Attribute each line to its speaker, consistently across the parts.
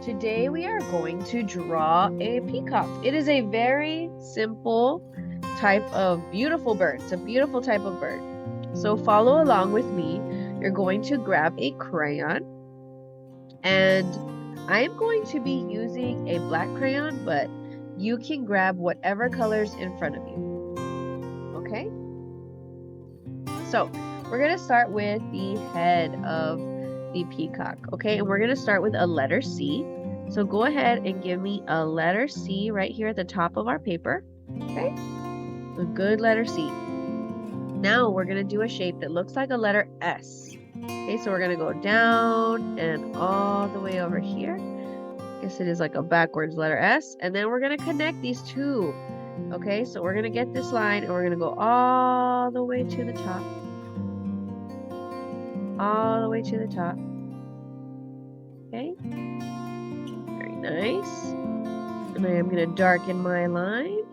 Speaker 1: Today we are going to draw a peacock. It is a very simple type of beautiful bird. It's a beautiful type of bird. So follow along with me. You're going to grab a crayon, and I am going to be using a black crayon, but you can grab whatever colors in front of you. Okay? So we're going to start with the head of the peacock. Okay, and we're going to start with a letter C. So go ahead and give me a letter C right here at the top of our paper. Okay, a good letter C. Now we're going to do a shape that looks like a letter S. Okay, so we're going to go down and all the way over here. I guess it is like a backwards letter S. And then we're going to connect these two. Okay, so we're going to get this line and we're going to go all the way to the top. All the way to the top. Okay, very nice. And I am going to darken my line,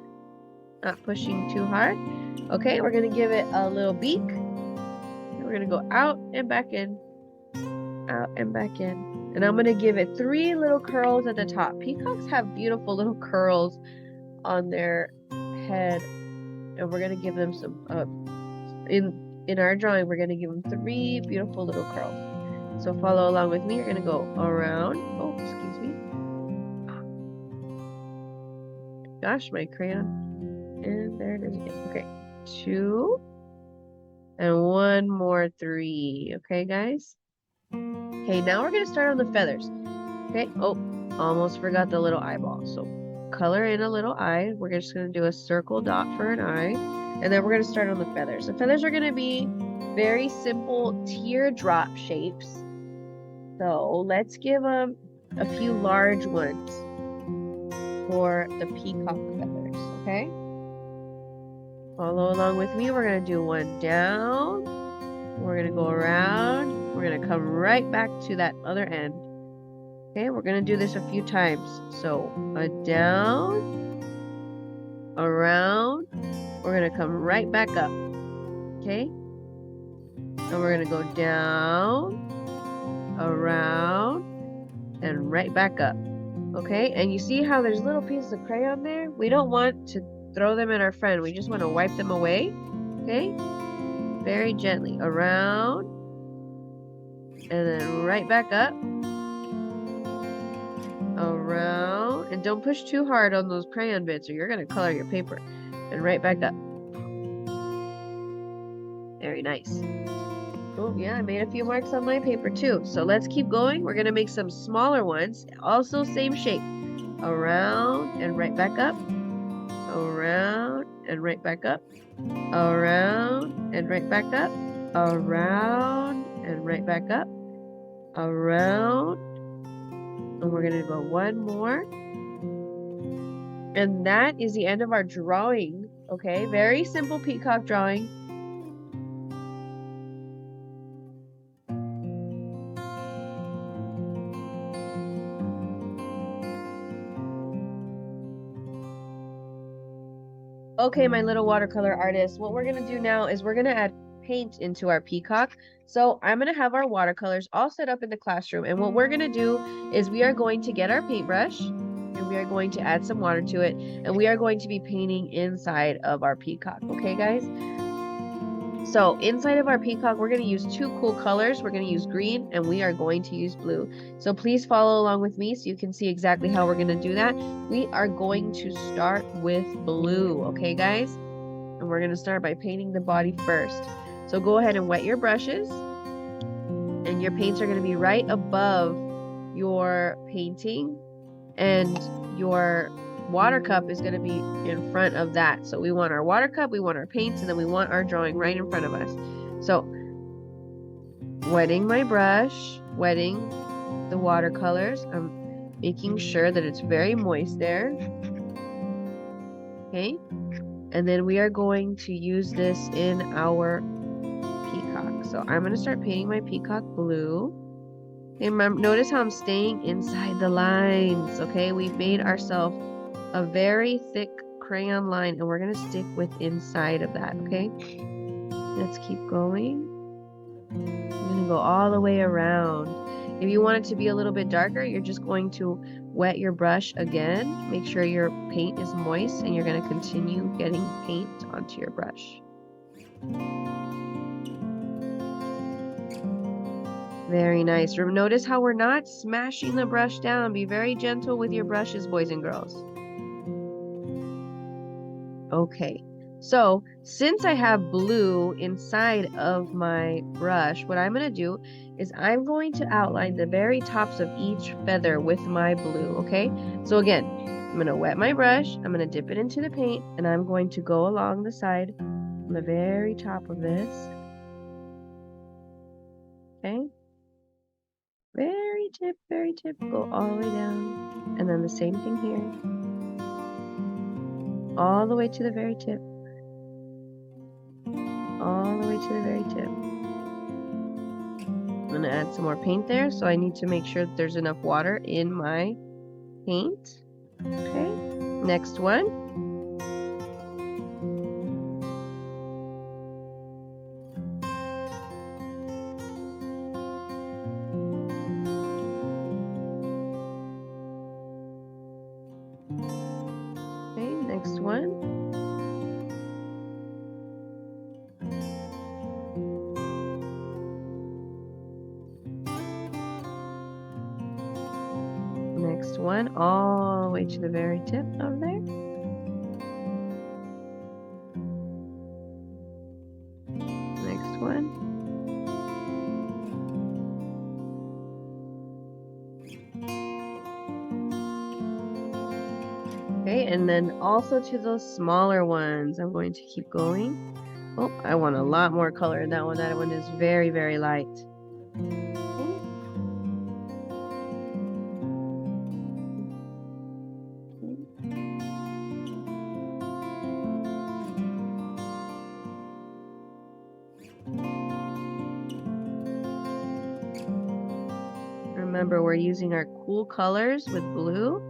Speaker 1: not pushing too hard. Okay, we're going to give it a little beak. And we're going to go out and back in, out and back in. And I'm going to give it 3 little curls at the top. Peacocks have beautiful little curls on their head. And we're going to give them some, in our drawing, we're going to give them 3 beautiful little curls. So follow along with me. You're going to go around. Oh, excuse me. Gosh, my crayon. And there it is again. Okay, 2 and 1 more 3. Okay, guys. Okay, now we're gonna start on the feathers. Okay. Oh, almost forgot the little eyeball. So color in a little eye. We're just gonna do a circle dot for an eye, and then we're gonna start on the feathers. The feathers are gonna be very simple teardrop shapes. So let's give them a few large ones for the peacock feathers. Okay. Follow along with me. We're going to do one down. We're going to go around. We're going to come right back to that other end. Okay, we're going to do this a few times. So a down, around. We're going to come right back up. Okay, and we're going to go down, around, and right back up. Okay, and you see how there's little pieces of crayon there? We don't want to throw them at our friend. We just want to wipe them away. Okay, very gently around and then right back up, around, and don't push too hard on those crayon bits or you're going to color your paper, and right back up. Very nice. Oh yeah, I made a few marks on my paper too. So let's keep going. We're going to make some smaller ones, also same shape, around and right back up, around and right back up, around and right back up, around and right back up, around, and we're going to go one more. And that is the end of our drawing. Okay, very simple peacock drawing. Okay, my little watercolor artist, what we're going to do now is we're going to add paint into our peacock. So I'm going to have our watercolors all set up in the classroom. And what we're going to do is we are going to get our paintbrush and we are going to add some water to it. And we are going to be painting inside of our peacock. Okay, guys? So inside of our peacock, we're going to use 2 cool colors. We're going to use green and we are going to use blue. So please follow along with me so you can see exactly how we're going to do that. We are going to start with blue. Okay, guys? And we're going to start by painting the body first. So go ahead and wet your brushes. And your paints are going to be right above your painting. And your water cup is going to be in front of that. So we want our water cup, we want our paints, and then we want our drawing right in front of us. So wetting my brush, wetting the watercolors. I'm making sure that it's very moist there. Okay, and then we are going to use this in our peacock. So I'm going to start painting my peacock blue. Okay, remember, notice how I'm staying inside the lines. Okay, we've made ourselves a very thick crayon line and we're going to stick with inside of that. Okay, let's keep going. I'm going to go all the way around. If you want it to be a little bit darker, you're just going to wet your brush again. Make sure your paint is moist, and you're going to continue getting paint onto your brush. Very nice. Notice how we're not smashing the brush down. Be very gentle with your brushes, boys and girls. Okay, so since I have blue inside of my brush, what I'm going to do is I'm going to outline the very tops of each feather with my blue, okay? So again, I'm going to wet my brush, I'm going to dip it into the paint, and I'm going to go along the side on the very top of this. Okay? Very tip, go all the way down. And then the same thing here. All the way to the very tip. All the way to the very tip. I'm going to add some more paint there, so I need to make sure that there's enough water in my paint. Okay, next one. Okay, next one. Next one, all the way to the very tip of there. Next one. Okay, and then also to those smaller ones, I'm going to keep going. Oh, I want a lot more color in that one. That one is very, very light. Remember, we're using our cool colors with blue.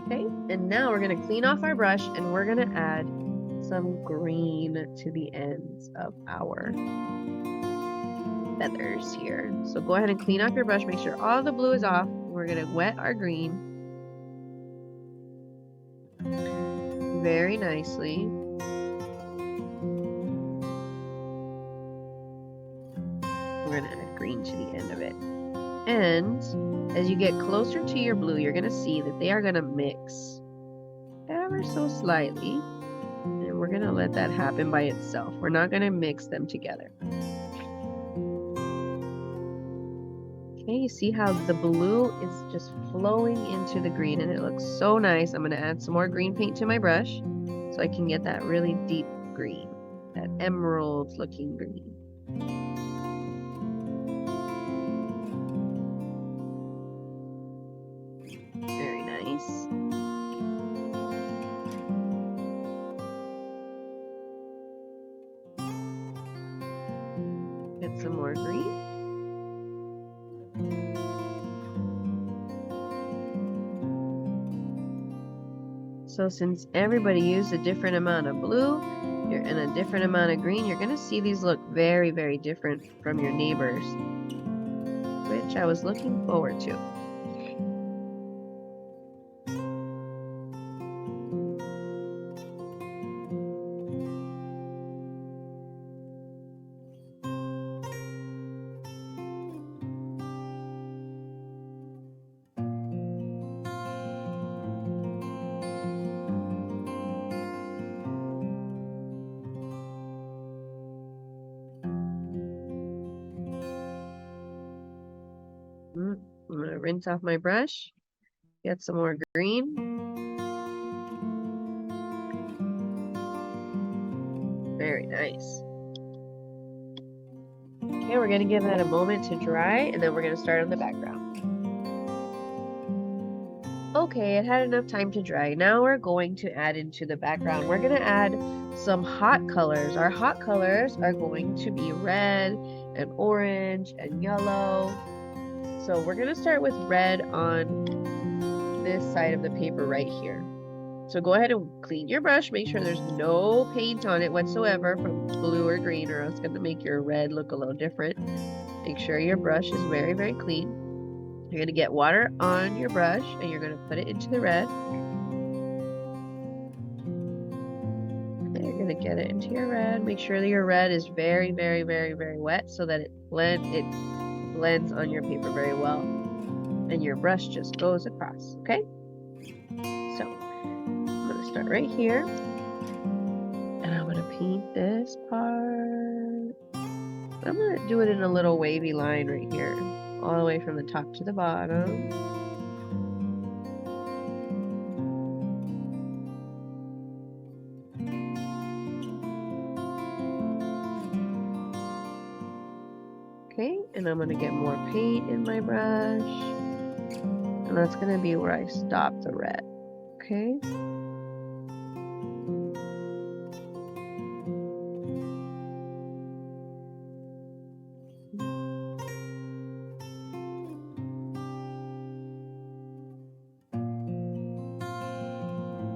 Speaker 1: Okay, and now we're going to clean off our brush, and we're going to add some green to the ends of our feathers here. So go ahead and clean off your brush, make sure all the blue is off. We're going to wet our green very nicely. We're going to add green to the end of it. And as you get closer to your blue, you're going to see that they are going to mix ever so slightly. And we're going to let that happen by itself. We're not going to mix them together. Okay, you see how the blue is just flowing into the green, and it looks so nice. I'm going to add some more green paint to my brush so I can get that really deep green, that emerald looking green. Very nice. Get some more green. So since everybody used a different amount of blue and a different amount of green, you're going to see these look very, very different from your neighbors, which I was looking forward to. I'm going to rinse off my brush, get some more green. Very nice. Okay, we're we're going to give that a moment to dry, and then we're going to start on the background. Okay, it had enough time to dry. Now we're going to add into the background. We're going to add some hot colors. Our hot colors are going to be red and orange and yellow. So we're going to start with red on this side of the paper right here. So go ahead and clean your brush. Make sure there's no paint on it whatsoever from blue or green, or else it's going to make your red look a little different. Make sure your brush is very, very clean. You're going to get water on your brush and you're going to put it into the red. Okay, you're going to get it into your red. Make sure that your red is very, very, very, very wet so that it blends on your paper very well. And your brush just goes across, okay? So, I'm going to start right here. And I'm going to paint this part. I'm going to do it in a little wavy line right here, all the way from the top to the bottom. Okay, and I'm going to get more paint in my brush. And that's going to be where I stop the red. Okay.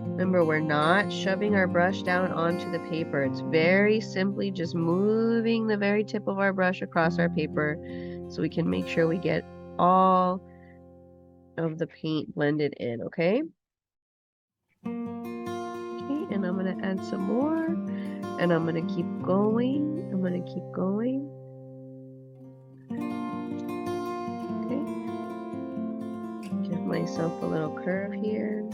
Speaker 1: Remember, we're not shoving our brush down onto the paper. It's very simply just moving the very tip of our brush across our paper so we can make sure we get all of the paint blended in, okay? Okay, and I'm going to add some more, and I'm going to keep going. I'm going to keep going. Okay. Give myself a little curve here.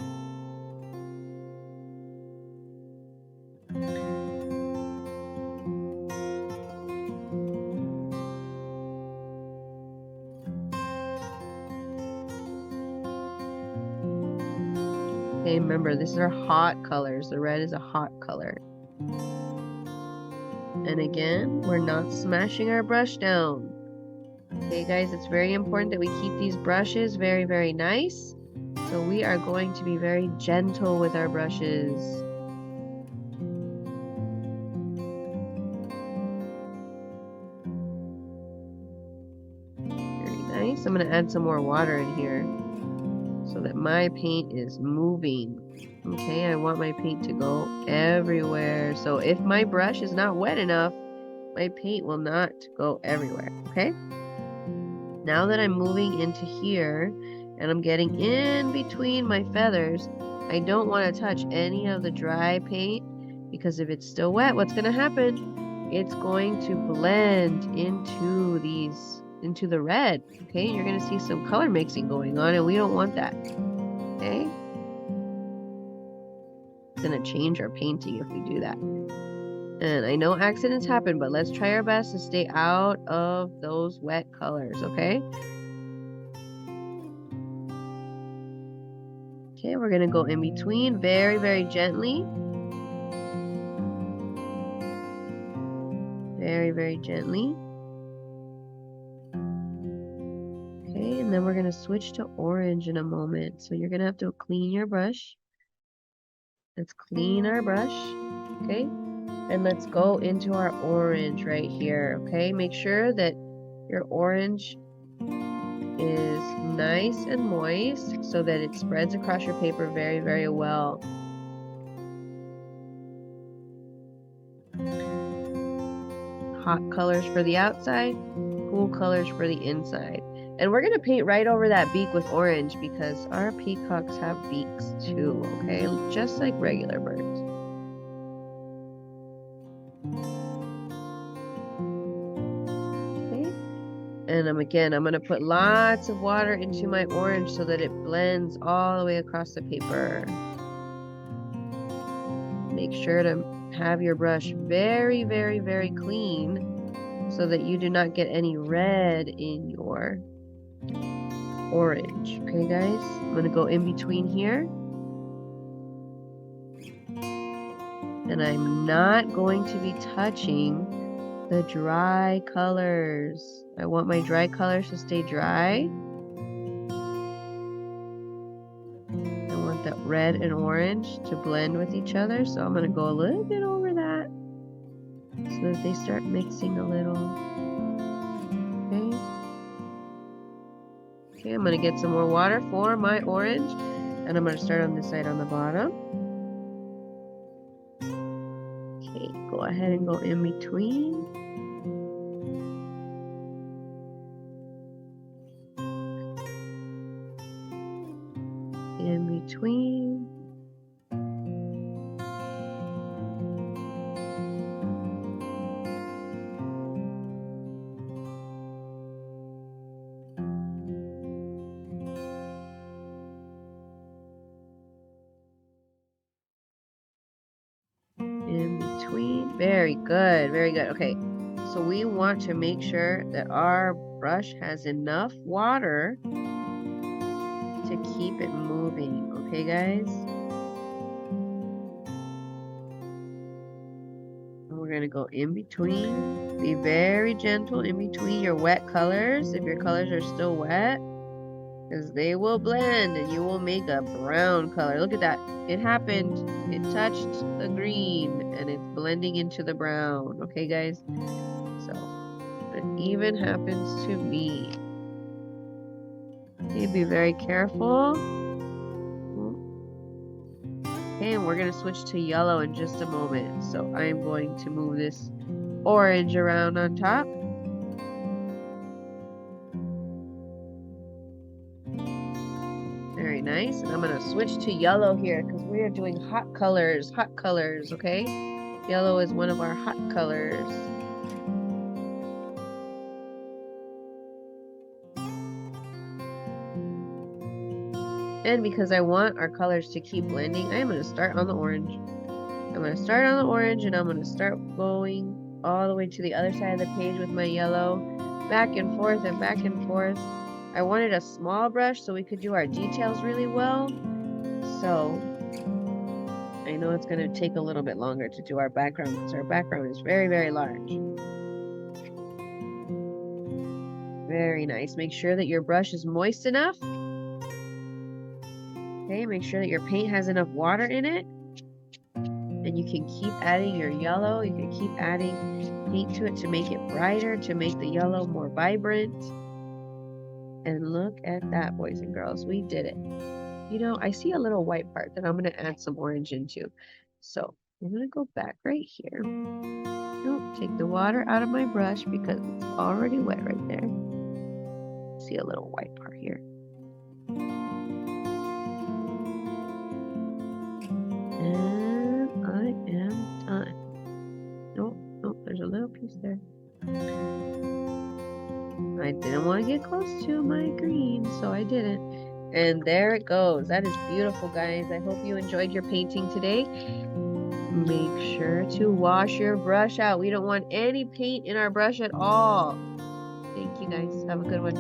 Speaker 1: Okay, remember, these are hot colors. The red is a hot color. And again, we're not smashing our brush down. Okay, guys, it's very important that we keep these brushes very, very nice. So we are going to be very gentle with our brushes. Very nice. I'm going to add some more water in here so that my paint is moving. Okay, I want my paint to go everywhere. So if my brush is not wet enough, my paint will not go everywhere. Okay, now that I'm moving into here and I'm getting in between my feathers, I don't want to touch any of the dry paint, because if it's still wet, what's going to happen? It's going to blend into the red. Okay, you're going to see some color mixing going on, and we don't want that. Okay, it's going to change our painting if we do that. And I know accidents happen, but let's try our best to stay out of those wet colors, okay? Okay, we're going to go in between very, very gently. Very, very gently. Okay, and then we're going to switch to orange in a moment. So you're going to have to clean your brush. Let's clean our brush, okay? And let's go into our orange right here, okay? Make sure that your orange is nice and moist so that it spreads across your paper very, very well. Hot colors for the outside, cool colors for the inside. And we're going to paint right over that beak with orange because our peacocks have beaks too, okay? Just like regular birds. Okay. And I'm going to put lots of water into my orange so that it blends all the way across the paper. Make sure to have your brush very, very, very clean so that you do not get any red in your orange. Okay, guys, I'm going to go in between here. And I'm not going to be touching the dry colors. I want my dry colors to stay dry. I want that red and orange to blend with each other, so I'm going to go a little bit over that so that they start mixing a little. Okay. Okay, I'm going to get some more water for my orange, and I'm going to start on this side on the bottom. Okay, go ahead and go in between. In between. In between. Very good, very good. Okay, so we want to make sure that our brush has enough water to keep it moving. Okay, guys? And we're going to go in between. Be very gentle in between your wet colors, if your colors are still wet, because they will blend and you will make a brown color. Look at that. It happened. It touched the green and it's blending into the brown. Okay, guys? So it even happens to me. Okay, be very careful. Okay, and we're going to switch to yellow in just a moment. So I'm going to move this orange around on top. Very nice. And I'm going to switch to yellow here because we are doing hot colors, okay? Yellow is one of our hot colors. And because I want our colors to keep blending, I'm going to start on the orange. I'm going to start on the orange and I'm going to start going all the way to the other side of the page with my yellow, back and forth and back and forth. I wanted a small brush so we could do our details really well. So I know it's going to take a little bit longer to do our background because our background is very, very large. Very nice. Make sure that your brush is moist enough. Okay, make sure that your paint has enough water in it. And you can keep adding your yellow. You can keep adding paint to it to make it brighter, to make the yellow more vibrant. And look at that, boys and girls. We did it. You know, I see a little white part that I'm going to add some orange into. So I'm going to go back right here. Nope, take the water out of my brush because it's already wet right there. See a little white part here. And I am done. Nope, there's a little piece there. I didn't want to get close to my green, so I didn't. And there it goes. That is beautiful, guys. I hope you enjoyed your painting today. Make sure to wash your brush out. We don't want any paint in our brush at all. Thank you, guys. Have a good one.